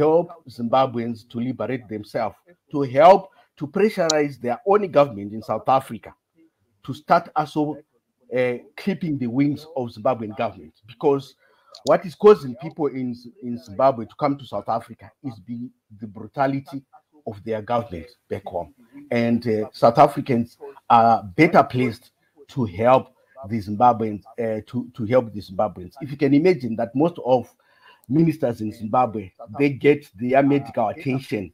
help Zimbabweans to liberate themselves, to help to pressurize their own government in South Africa to start also clipping the wings of Zimbabwean government, because what is causing people in Zimbabwe to come to South Africa is the brutality of their government back home. And South Africans are better placed to help the Zimbabweans, to help the Zimbabweans. If you can imagine that most of ministers in Zimbabwe, they get their medical attention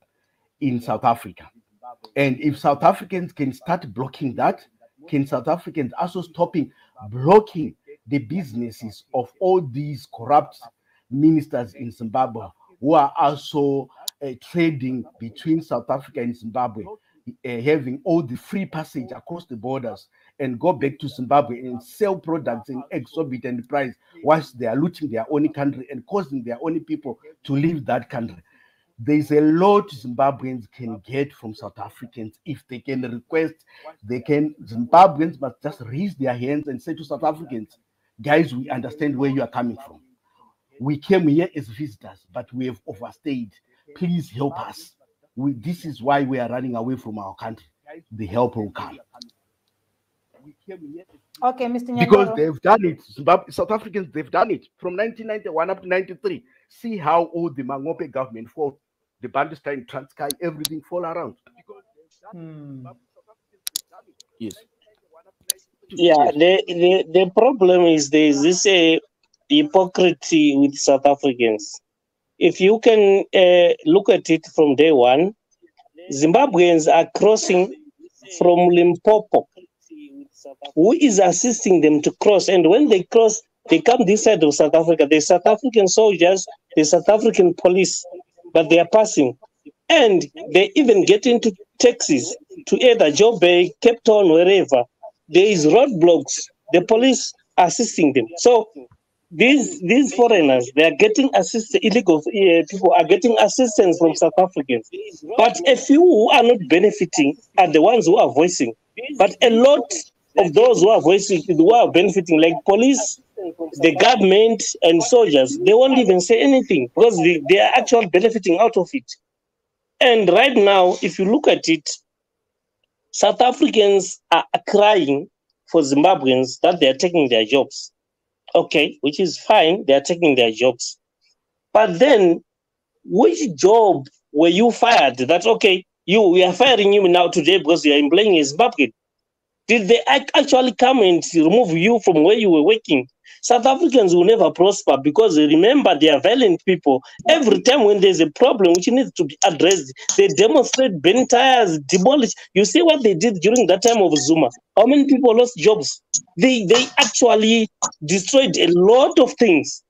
in South Africa. And if South Africans can start blocking that, can South Africans also stopping blocking the businesses of all these corrupt ministers in Zimbabwe who are also trading between South Africa and Zimbabwe, having all the free passage across the borders and go back to Zimbabwe and sell products in exorbitant price whilst they are looting their own country and causing their own people to leave that country. There's a lot Zimbabweans can get from South Africans if they can request. Zimbabweans must just raise their hands and say to South Africans, guys, we understand where you are coming from. We came here as visitors, but we have overstayed. Please help us. This is why we are running away from our country. The help will come. Okay, Mr. Nyandoro. Because they've done it. South Africans, they've done it from 1991 up to 93. See how all the Mangope government fought. The Bandstein, Transkei, everything fall around. Yes. Yeah, the problem is there is this hypocrisy with South Africans. If you can look at it from day one, Zimbabweans are crossing from Limpopo. Who is assisting them to cross? And when they cross, they come this side of South Africa. The South African soldiers, the South African police, but they are passing. And they even get into taxis to either Joburg, Cape Town, wherever. There is roadblocks. The police are assisting them. So these foreigners, they are getting assistance. Illegal people are getting assistance from South Africans. But a few who are not benefiting are the ones who are voicing. But a lot of those who are voicing, who are benefiting, like police, the government, and soldiers, they won't even say anything because they are actually benefiting out of it. And right now, if you look at it, South Africans are crying for Zimbabweans that they are taking their jobs. Okay, which is fine, they are taking their jobs. But then, which job were you fired? That, okay, we are firing you now today because you are employing a Zimbabwean. Did they actually come and remove you from where you were working? South Africans will never prosper because remember, they are violent people. Every time when there's a problem which needs to be addressed, they demonstrate, burn tires, demolish. You see what they did during that time of Zuma. How many people lost jobs? They actually destroyed a lot of things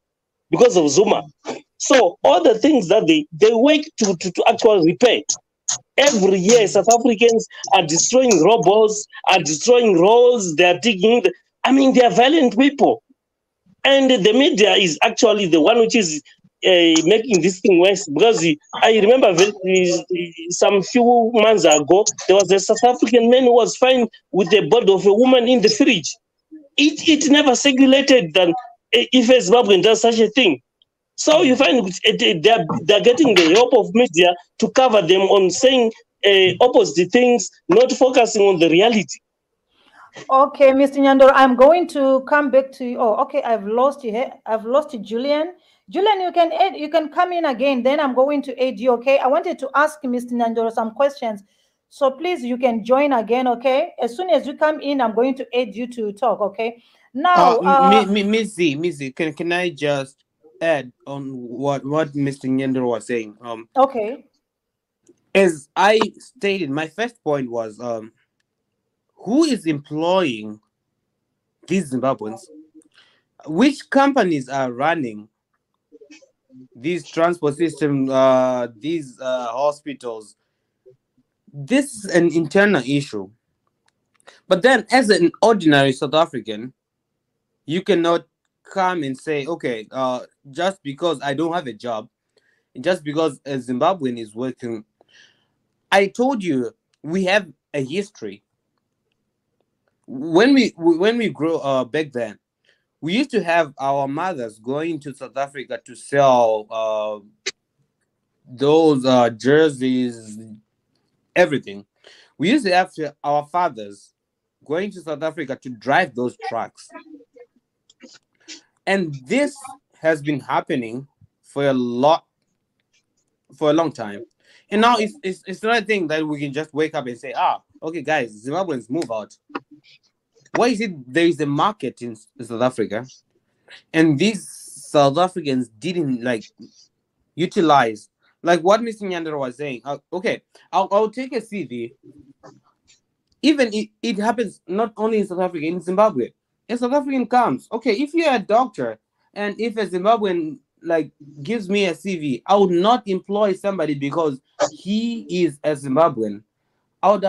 because of Zuma. So all the things that they work to actually repair. Every year, South Africans are destroying robots, are destroying roads, they are digging. They are violent people. And the media is actually the one which is making this thing worse. Because I remember some few months ago, there was a South African man who was found with the body of a woman in the fridge. It never circulated that if a Zimbabwean does such a thing. So you find they're getting the help of media to cover them on saying opposite things, not focusing on the reality. Okay, Mr. Nyandoro, I'm going to come back to you. Oh, okay, I've lost you here. I've lost you, Julian. Julian, you can come in again. Then I'm going to aid you. Okay, I wanted to ask Mr. Nyandoro some questions, so please you can join again. Okay, as soon as you come in, I'm going to aid you to talk. Okay, now, Missy, can I just add on what Mr. Nyandoro was saying? Okay. As I stated, my first point was who is employing these Zimbabweans? Which companies are running these transport systems, these hospitals? This is an internal issue. But then, as an ordinary South African, you cannot come and say, okay, just because I don't have a job, just because a Zimbabwean is working. I told you we have a history. When we grow back then, we used to have our mothers going to South Africa to sell those jerseys, everything. We used to have our fathers going to South Africa to drive those trucks. And this has been happening for a long time. And now it's not a thing that we can just wake up and say, okay, guys, Zimbabweans move out. Why is it there is a market in South Africa, and these South Africans didn't utilize, like what Mr. Nyandoro was saying? Okay, I'll take a CV. Even it happens not only in South Africa, in Zimbabwe. A South African comes, okay, if you're a doctor and if a Zimbabwean gives me a CV, I would not employ somebody because he is a Zimbabwean. I would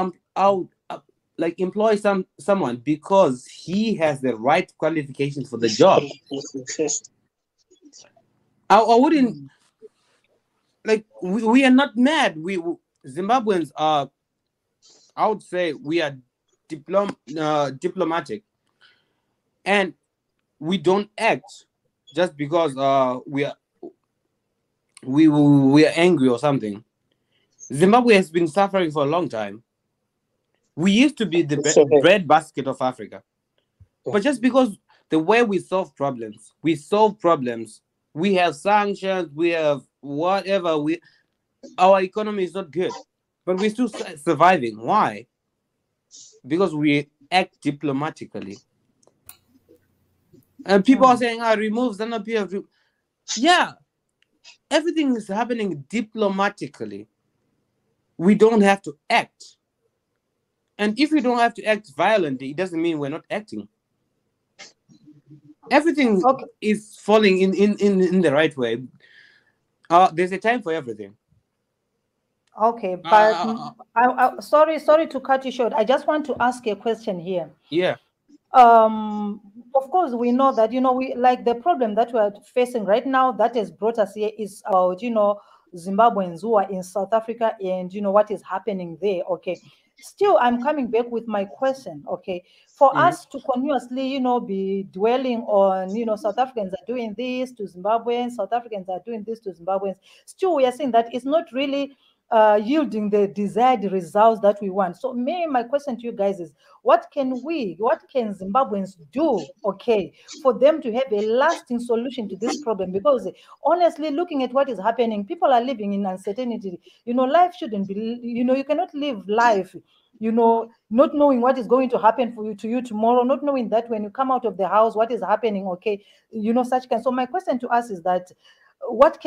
employ someone because he has the right qualifications for the job. I wouldn't we are not mad. Zimbabweans are, I would say, we are diplomatic, and we don't act just because we are angry or something. Zimbabwe has been suffering for a long time. We used to be the breadbasket of Africa, but just because the way we solve problems, we have sanctions, we have whatever, our economy is not good, but we're still surviving. Why? Because we act diplomatically. And people are saying, remove ZANU-PF. Yeah, everything is happening diplomatically. We don't have to act. And if we don't have to act violently, it doesn't mean we're not acting. Everything is falling in the right way. There's a time for everything. Okay, but sorry to cut you short. I just want to ask a question here. Yeah. Of course, we know that, we the problem that we are facing right now that has brought us here is about, Zimbabweans who are in South Africa and, what is happening there. Okay. Still, I'm coming back with my question. Okay. For us to continuously, be dwelling on, South Africans are doing this to Zimbabweans, South Africans are doing this to Zimbabweans. Still, we are saying that it's not really yielding the desired results that we want. So my question to you guys is, what can Zimbabweans do, okay, for them to have a lasting solution to this problem? Because honestly, looking at what is happening, people are living in uncertainty. Life shouldn't be, you cannot live life, not knowing what is going to happen to you tomorrow, not knowing that when you come out of the house, what is happening, okay, such kind. So my question to us is that, what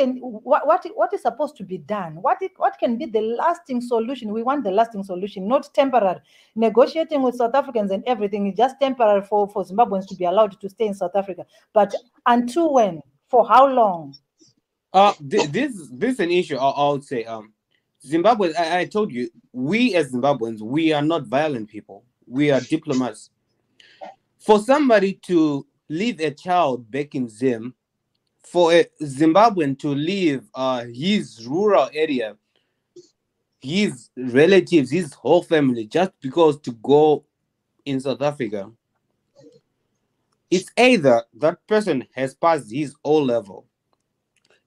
is supposed to be done? What can be the lasting solution? We want the lasting solution, not temporary. Negotiating with South Africans and everything is just temporary for Zimbabweans to be allowed to stay in South Africa. But until when? For how long? This is an issue. I would say, Zimbabwe. I told you, we as Zimbabweans, we are not violent people. We are diplomats. For somebody to leave a child back in Zim, for a Zimbabwean to leave his rural area, his relatives, his whole family, just because to go in South Africa, it's either that person has passed his O-level.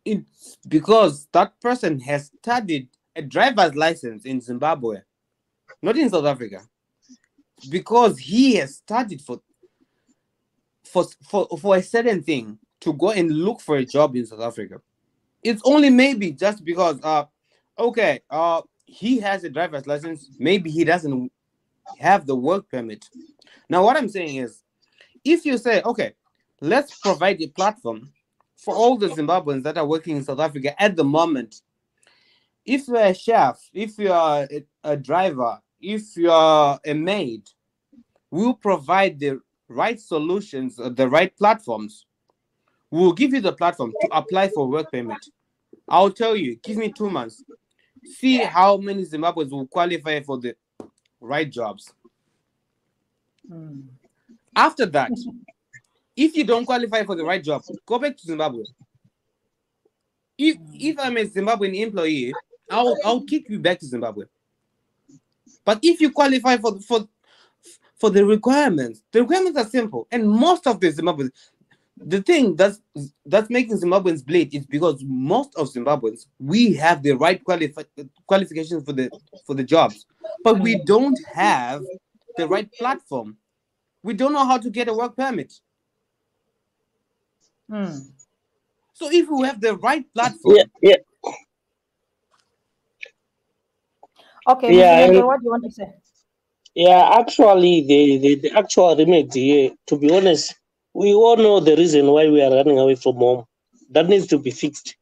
It's because that person has studied a driver's license in Zimbabwe, not in South Africa, because he has studied for a certain thing, to go and look for a job in South Africa. It's only maybe just because he has a driver's license, maybe he doesn't have the work permit. Now what I'm saying is, if you say, okay, let's provide a platform for all the Zimbabweans that are working in South Africa at the moment. If you're a chef, if you are a driver, if you are a maid, we'll provide the right solutions, the right platforms. We'll give you the platform to apply for work permit. I'll tell you, give me 2 months. See how many Zimbabweans will qualify for the right jobs. After that, if you don't qualify for the right job, go back to Zimbabwe. If I'm a Zimbabwean employee, I'll kick you back to Zimbabwe. But if you qualify for the requirements are simple. And most of the Zimbabweans, the thing that's making Zimbabweans bleed is because most of Zimbabweans, we have the right qualifications for the jobs, but we don't have the right platform. We don't know how to get a work permit. So if we have the right platform, Okay, Yeah, Mr. Nyando, and- what do you want to say? Yeah, actually, the actual remedy, to be honest, we all know the reason why we are running away from home. That needs to be fixed.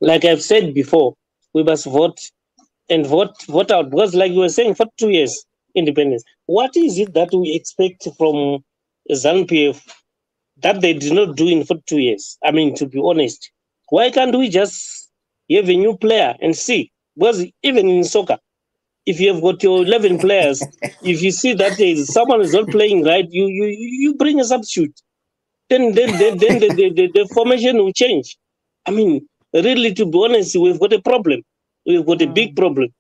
Like I've said before, we must vote and vote out, because like you were saying, for 2 years independence. What is it that we expect from ZANU-PF that they did not do in 42 years? I mean, to be honest, why can't we just have a new player and see? Because even in soccer, if you have got your 11 players, if you see that someone is not playing right, you bring a substitute. Then the formation will change. I mean, really, to be honest, we've got a problem. We've got a big problem.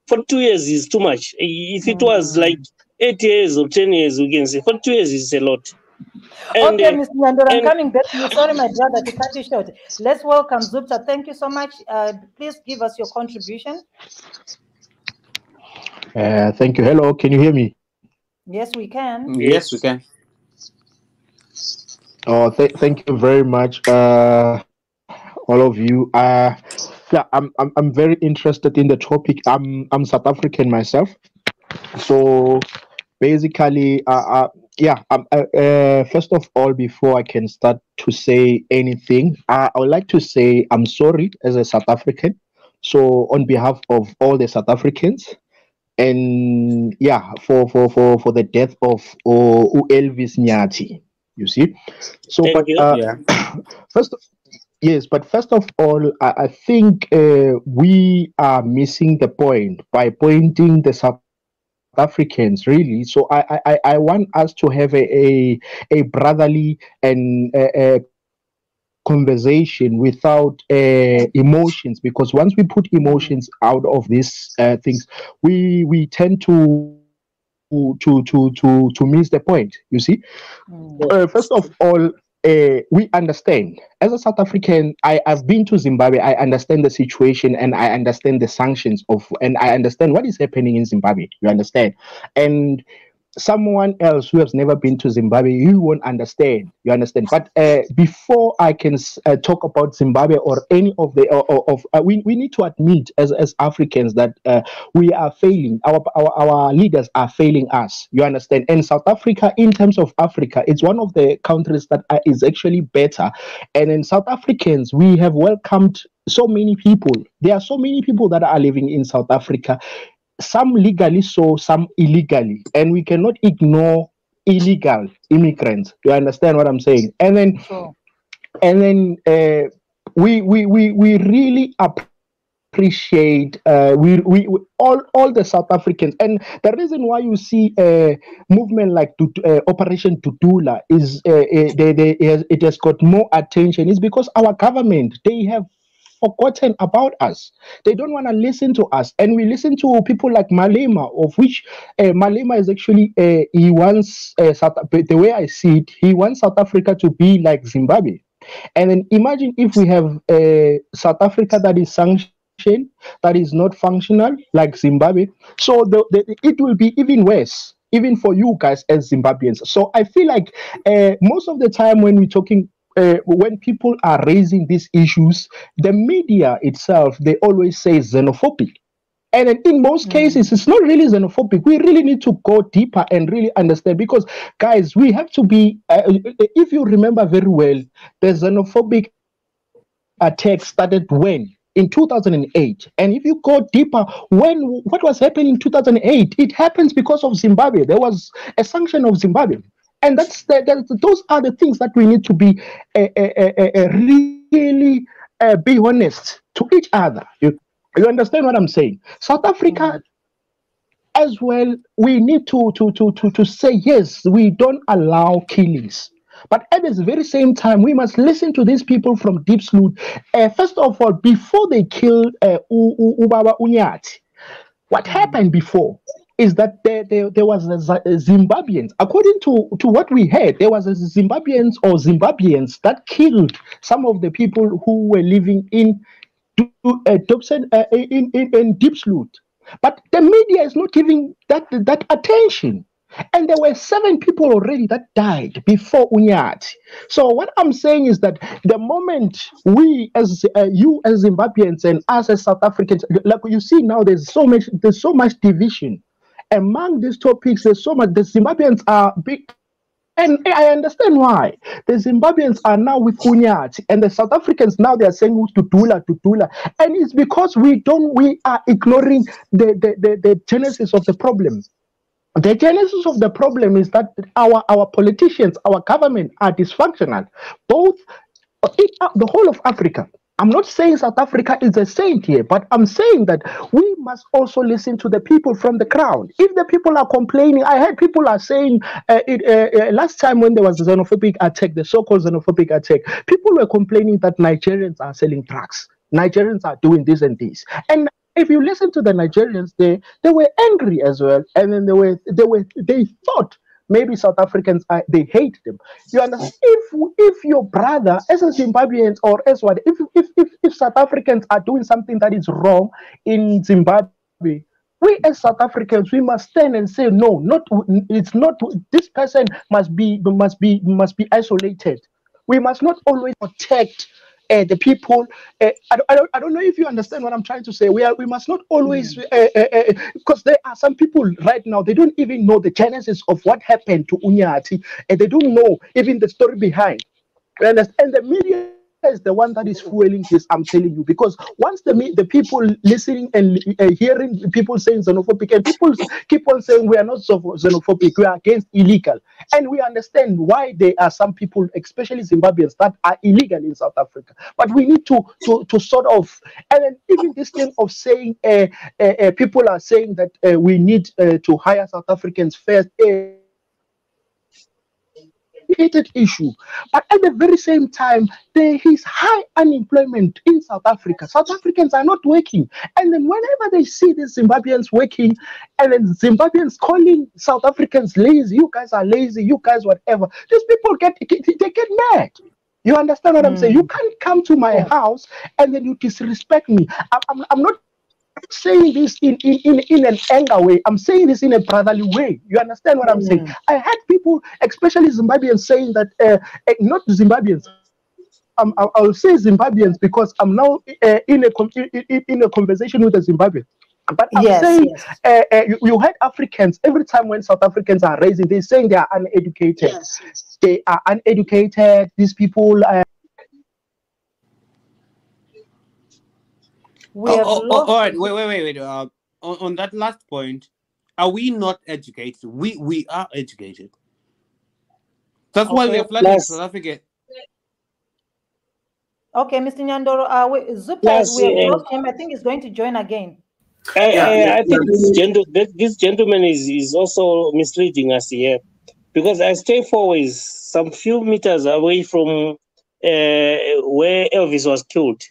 For 2 years is too much. If it was like 8 years or 10 years, we can say for 2 years is a lot. And, Okay, Mr. Nyando, I'm and- coming back to you. Sorry, my brother, to cut you short. Let's welcome Zupta. Thank you so much. Please give us your contribution. Thank you. Hello, can you hear me? Yes, we can. yes, we can. Oh, thank you very much, all of you. Yeah, I'm very interested in the topic. I'm South African myself, so basically, first of all, before I can start to say anything, I would like to say I'm sorry as a South African. So on behalf of all the South Africans, and yeah, for the death of Elvis Nyati, you see. So, Thank but you. Yeah. First of all, I think we are missing the point by pointing the South Africans, really. So I want us to have a brotherly and conversation without emotions, because once we put emotions out of these things, we tend to miss the point, you see. First of all, we understand as a South African, I've been to Zimbabwe. I understand the situation and I understand the sanctions and I understand what is happening in Zimbabwe, you understand. And someone else who has never been to Zimbabwe, you won't understand. You understand. But before I can talk about Zimbabwe or any of the we need to admit as Africans that we are failing. Our leaders are failing us. You understand. And South Africa, in terms of Africa, it's one of the countries that is actually better. And in South Africans, we have welcomed so many people. There are so many people that are living in South Africa. Some legally, so some illegally, and we cannot ignore illegal immigrants. You understand what I'm saying? And then, we really appreciate we all the South Africans, and the reason why you see a movement like Operation Tutula is it has got more attention is because our government, they have forgotten about us. They don't want to listen to us, and we listen to people like Malema, of which Malema is actually he wants the way I see it, he wants South Africa to be like Zimbabwe. And then imagine if we have South Africa that is sanctioned, that is not functional like Zimbabwe. So it will be even worse, even for you guys as Zimbabweans. So I feel like most of the time when we're talking, when people are raising these issues, the media itself, they always say xenophobic. And in most cases, it's not really xenophobic. We really need to go deeper and really understand, because, guys, we have to be, if you remember very well, the xenophobic attack started when? In 2008. And if you go deeper, what was happening in 2008? It happens because of Zimbabwe. There was a sanction of Zimbabwe. And those are the things that we need to be really be honest to each other. You understand what I'm saying? South Africa as well, we need to say, yes, we don't allow killings. But at the very same time, we must listen to these people from Diepsloot. First of all, before they killed Ubaba Unyati, what happened before? is that there was a Zimbabweans. According to what we heard, there was a Zimbabweans that killed some of the people who were living in Dobson, in Diepsloot. But the media is not giving that attention. And there were 7 people already that died before Unyati. So what I'm saying is that the moment we, as you as Zimbabweans and us as South Africans, like you see now, there's so much division among these topics. There's so much. The Zimbabweans are big. And I understand why. The Zimbabweans are now with Unyati, and the South Africans now they are saying Tutula. And it's because we are ignoring the genesis of the problem. The genesis of the problem is that our politicians, our government are dysfunctional, both in the whole of Africa. I'm not saying South Africa is a saint here, but I'm saying that we must also listen to the people from the ground. If the people are complaining, I heard people are saying last time when there was a xenophobic attack, the so-called xenophobic attack, people were complaining that Nigerians are selling drugs. Nigerians are doing this and this. And if you listen to the Nigerians, they were angry as well, and then they thought maybe South Africans they hate them. You understand? If your brother, as a Zimbabwean or as what, if South Africans are doing something that is wrong in Zimbabwe, we as South Africans we must stand and say no. It's not. This person must be isolated. We must not always protect the people. I don't know if you understand what I'm trying to say. We must not always, because there are some people right now, they don't even know the genesis of what happened to Unyati, and they don't know even the story behind. And the media is the one that is fueling this, I'm telling you, because once the people listening and hearing people saying xenophobic, and people keep on saying we are not so xenophobic, we are against illegal, and we understand why there are some people, especially Zimbabweans, that are illegal in South Africa. But we need to sort of, and then even this thing of saying people are saying that we need to hire South Africans first. Issue, but at the very same time, there is high unemployment in South Africa. South Africans are not working, and then whenever they see the Zimbabweans working, and then Zimbabweans calling South Africans lazy, you guys are lazy, you guys whatever, these people get mad. You understand what I'm saying? You can't come to my house and then you disrespect me. I'm not saying this in an anger way. I'm saying this in a brotherly way. You understand what I'm saying? I had people, especially Zimbabweans, saying that not Zimbabweans. I'll say Zimbabweans because I'm now in a conversation with a Zimbabwean. But I'm saying you had Africans every time when South Africans are raising, they're saying they are uneducated. Yes. They are uneducated. These people. All right, wait. On that last point, are we not educated? We are educated. That's why we are flooding South Africa. Okay, Mr. Nyandoro, Zupes, we have lost him. I think he's going to join again. I think this gentleman is also misleading us here, because I stay always some few meters away from where Elvis was killed.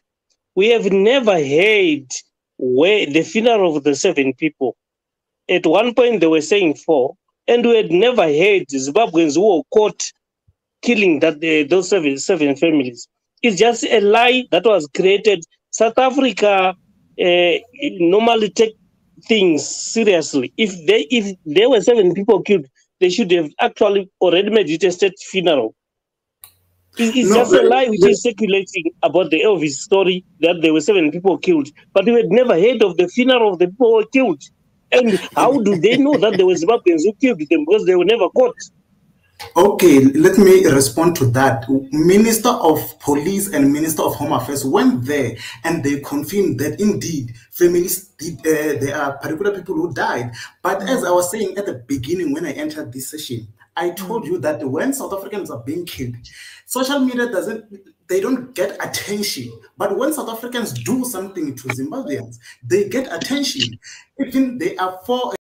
We have never heard where the funeral of the 7 people. At one point, they were saying 4, and we had never heard Zimbabweans who were caught killing those seven families. It's just a lie that was created. South Africa normally take things seriously. If there were 7 people killed, they should have actually already made it a state funeral. It's just a lie which is circulating about the Elvis story that there were 7 people killed, but we had never heard of the funeral of the people who were killed. And how do they know that there were Zimbabweans who killed them? Because they were never caught. Okay, let me respond to that. Minister of Police and Minister of Home Affairs went there and they confirmed that indeed families there are particular people who died. But as I was saying at the beginning when I entered this session, I told you that when South Africans are being killed, social media they don't get attention. But when South Africans do something to Zimbabweans, they get attention. Even there are 4